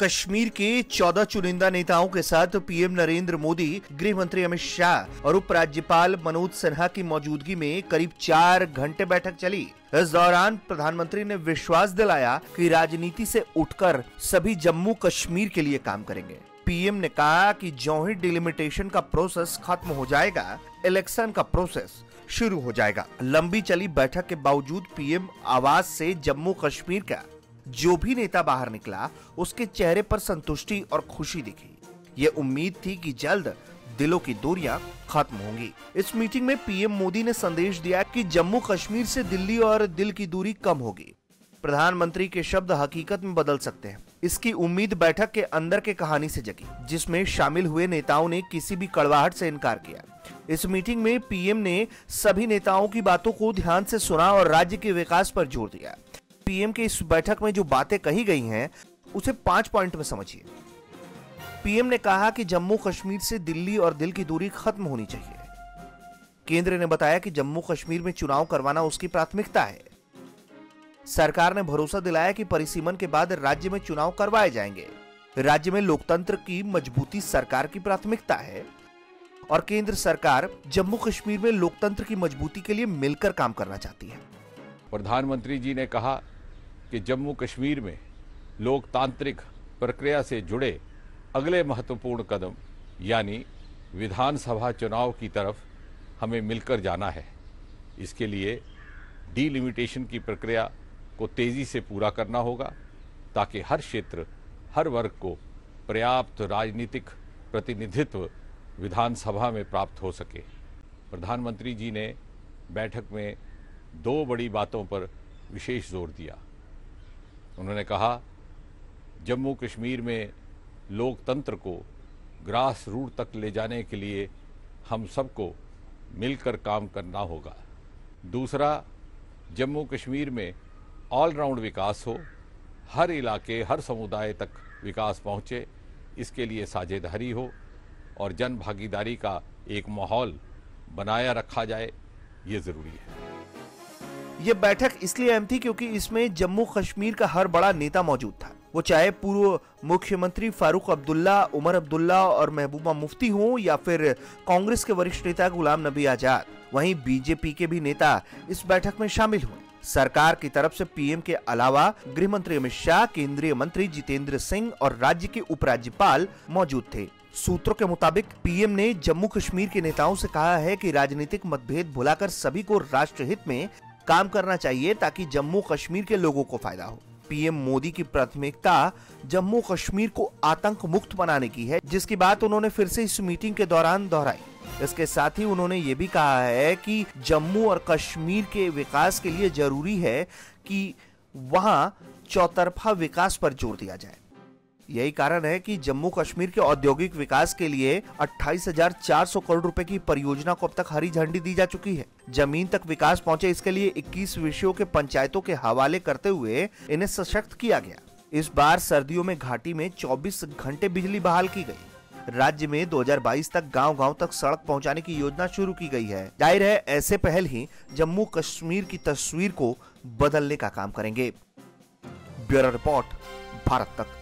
कश्मीर के 14 चुनिंदा नेताओं के साथ पीएम नरेंद्र मोदी, गृह मंत्री अमित शाह और उपराज्यपाल मनोज सिन्हा की मौजूदगी में करीब 4 घंटे बैठक चली। इस दौरान प्रधानमंत्री ने विश्वास दिलाया कि राजनीति से उठकर सभी जम्मू कश्मीर के लिए काम करेंगे। पीएम ने कहा कि ज्यों ही डिलिमिटेशन का प्रोसेस खत्म हो जाएगा, इलेक्शन का प्रोसेस शुरू हो जाएगा। लंबी चली बैठक के बावजूद पीएम आवास से जम्मू कश्मीर का जो भी नेता बाहर निकला, उसके चेहरे पर संतुष्टि और खुशी दिखी। ये उम्मीद थी कि जल्द दिलों की दूरियां खत्म होंगी। इस मीटिंग में पीएम मोदी ने संदेश दिया कि जम्मू कश्मीर से दिल्ली और दिल की दूरी कम होगी। प्रधानमंत्री के शब्द हकीकत में बदल सकते हैं। इसकी उम्मीद बैठक के अंदर के कहानी से जगी, जिसमें शामिल हुए नेताओं ने किसी भी कड़वाहट से इनकार किया। इस मीटिंग में पीएम ने सभी नेताओं की बातों को ध्यान से सुना और राज्य के विकास पर जोर दिया। पीएम के इस बैठक में जो बातें कही गई हैं, उसे 5 पॉइंट में समझिए। पीएम ने कहा कि जम्मू कश्मीर से दिल्ली और दिल की दूरी खत्म होनी चाहिए। केंद्र ने बताया कि जम्मू कश्मीर में चुनाव करवाना उसकी प्राथमिकता है। सरकार ने भरोसा दिलाया कि परिसीमन के बाद राज्य में चुनाव करवाए जाएंगे। राज्य में लोकतंत्र की मजबूती सरकार की प्राथमिकता है और केंद्र सरकार जम्मू कश्मीर में लोकतंत्र की मजबूती के लिए मिलकर काम करना चाहती है। प्रधानमंत्री जी ने कहा कि जम्मू कश्मीर में लोकतांत्रिक प्रक्रिया से जुड़े अगले महत्वपूर्ण कदम यानी विधानसभा चुनाव की तरफ हमें मिलकर जाना है। इसके लिए डीलिमिटेशन की प्रक्रिया को तेजी से पूरा करना होगा ताकि हर क्षेत्र, हर वर्ग को पर्याप्त राजनीतिक प्रतिनिधित्व विधानसभा में प्राप्त हो सके। प्रधानमंत्री जी ने बैठक में 2 बड़ी बातों पर विशेष जोर दिया। उन्होंने कहा, जम्मू कश्मीर में लोकतंत्र को ग्रास रूट तक ले जाने के लिए हम सबको मिलकर काम करना होगा। दूसरा, जम्मू कश्मीर में ऑलराउंड विकास हो, हर इलाके, हर समुदाय तक विकास पहुंचे, इसके लिए साझेदारी हो और जन भागीदारी का एक माहौल बनाया रखा जाए, ये जरूरी है। ये बैठक इसलिए अहम थी क्योंकि इसमें जम्मू कश्मीर का हर बड़ा नेता मौजूद था। वो चाहे पूर्व मुख्यमंत्री फारूक अब्दुल्ला, उमर अब्दुल्ला और महबूबा मुफ्ती हों या फिर कांग्रेस के वरिष्ठ नेता गुलाम नबी आजाद। वहीं बीजेपी के भी नेता इस बैठक में शामिल हुए। सरकार की तरफ से पीएम के अलावा गृह मंत्री अमित शाह, केंद्रीय मंत्री जितेंद्र सिंह और राज्य के उपराज्यपाल मौजूद थे। सूत्रों के मुताबिक पीएम ने जम्मू कश्मीर के नेताओं से कहा है कि राजनीतिक मतभेद भुलाकर सभी को राष्ट्रहित में काम करना चाहिए ताकि जम्मू कश्मीर के लोगों को फायदा हो। पीएम मोदी की प्राथमिकता जम्मू कश्मीर को आतंक मुक्त बनाने की है, जिसकी बात उन्होंने फिर से इस मीटिंग के दौरान दोहराई। इसके साथ ही उन्होंने ये भी कहा है कि जम्मू और कश्मीर के विकास के लिए जरूरी है कि वहां चौतरफा विकास पर जोर दिया जाए। यही कारण है कि जम्मू कश्मीर के औद्योगिक विकास के लिए 28,400 करोड़ रुपए की परियोजना को अब तक हरी झंडी दी जा चुकी है। जमीन तक विकास पहुंचे, इसके लिए 21 विषयों के पंचायतों के हवाले करते हुए इन्हें सशक्त किया गया। इस बार सर्दियों में घाटी में 24 घंटे बिजली बहाल की गई। राज्य में 2022 तक गांव-गांव तक सड़क पहुंचाने की योजना शुरू की गई है। जाहिर है, ऐसे पहल ही जम्मू कश्मीर की तस्वीर को बदलने का काम करेंगे। ब्यूरो रिपोर्ट, भारत तक।